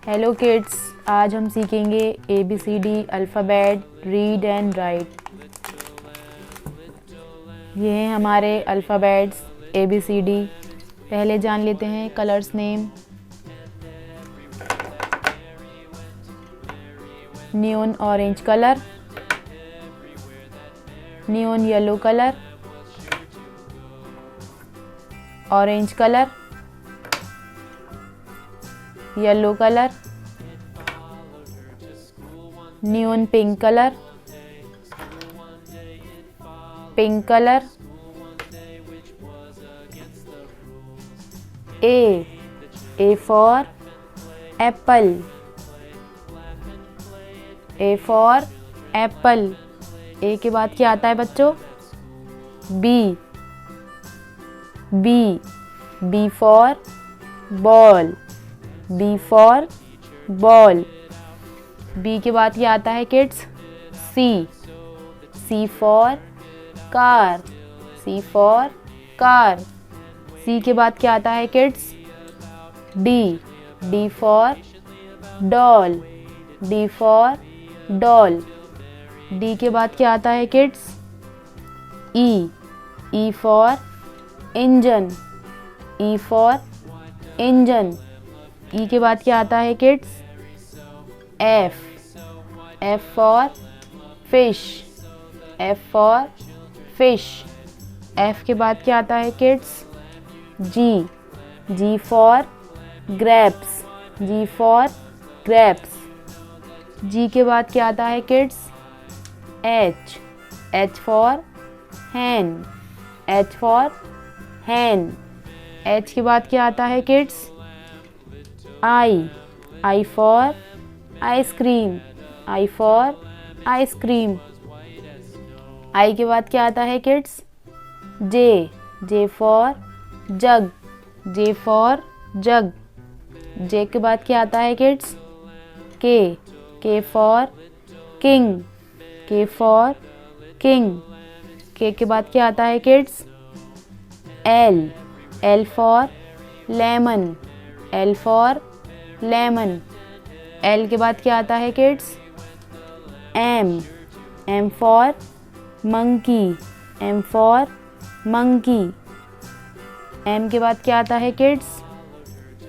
Hello kids, आज हम सीखेंगे ABCD alphabet read and right. ये हैं हमारे अल्फ़ाबेट्स ABCD। पहले जान लेते हैं colours name. Neon orange colour, neon yellow colour, orange colour, yellow colour, neon pink colour, pink colour, A for apple, A for apple। A के बाद क्या आता है बच्चों? B for ball, B for ball। B के बाद क्या आता है kids? C for car, C for car। C के बाद क्या आता है kids? D for doll, D for doll। D के बाद क्या आता है kids? E for engine, E for engine। E के बाद क्या आता है kids? F for fish, F for fish। F के बाद क्या आता है kids? G for grapes, G for grapes। G के बाद क्या आता है kids? H for hen, H for hen। H के बाद क्या आता है kids? I for ice cream, I for ice cream। I के बाद क्या आता है kids? J for jug, J for jug। J के बाद क्या आता है kids? K for king, K for king। K के बाद क्या आता है kids? L for lemon, L for lemon। L के बाद क्या आता है kids? M for monkey, M for monkey। M के बाद क्या आता है kids?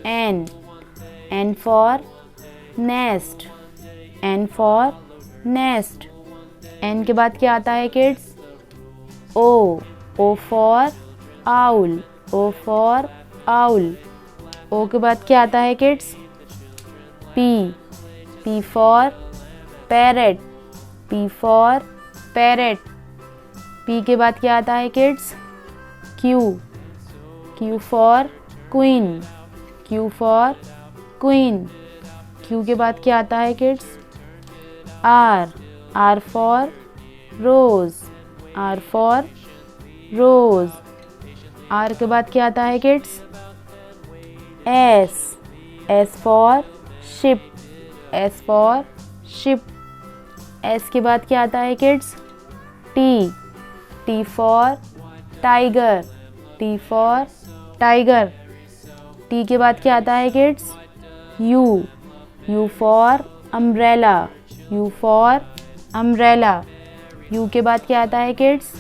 N for nest, N for nest। N के बाद क्या आता है kids? O for owl, O for owl। O के बाद क्या आता है kids? P for parrot, P for parrot। P के बाद क्या आता है kids? Q for queen, Q for queen। Q के बाद क्या आता है kids? R for rose, R for rose। R के बाद क्या आता है kids? S for ship, S for ship। S के बाद क्या आता है kids? T for tiger, T for tiger। T के बाद क्या आता है kids? U for umbrella, U for umbrella। U के बाद क्या आता है kids?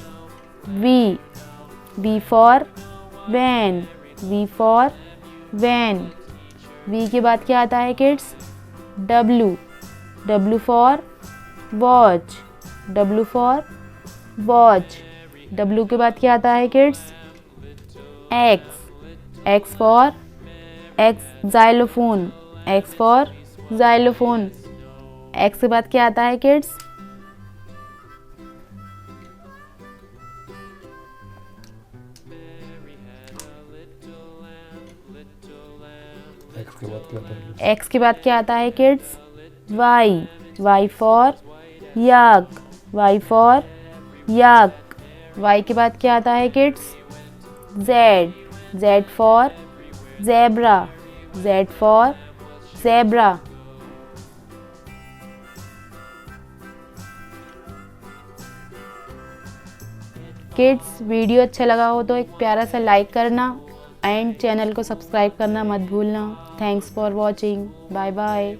V for van, V for van। V के बाद क्या आता है kids? W for watch, W for watch। W के बाद क्या आता है kids? X for xylophone, X for xylophone। X के बाद क्या आता है किड्स? X के बाद क्या आता है kids? Y for yak, Y for yak। Y के बाद क्या आता है kids? Z for zebra, Z for zebra। Kids, video अच्छा लगा हो तो एक प्यारा सा लाइक करना एंड चैनल को सब्सक्राइब करना मत भूलना। Thanks for watching. Bye bye.